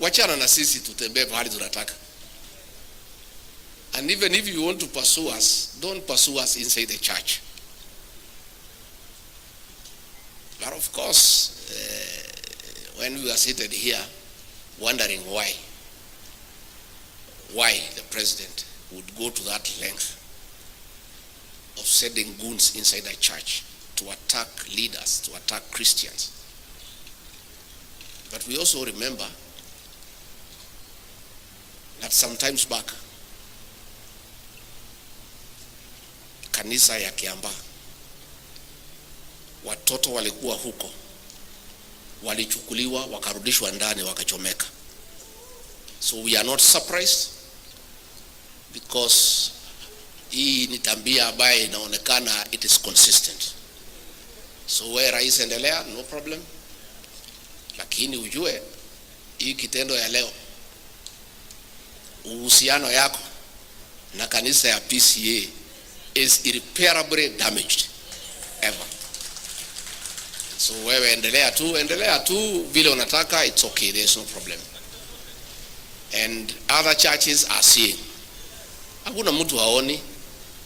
Wachana na sisi tutembee mahali tunataka. And even if you want to pursue us, don't pursue us inside the church. But of course, when we are seated here, wondering why the president would go to that length of sending goons inside the church to attack leaders, to attack Christians. But we also remember that sometimes back, kanisa ya Kiambaa, watoto walikuwa huko, walichukuliwa wakarudishwa ndani wakachomeka. So we are not surprised, because hii ni tabia ambayo inaonekana it is consistent. So wewe rais endelea, no problem. Lakini ujue hii kitendo ya leo, uhusiano yako na kanisa ya PCEA is irreparably damaged ever. So wewe endelea tu vile unataka, it's okay, there's no problem. And other churches are seeing. Hakuna mtu haoni.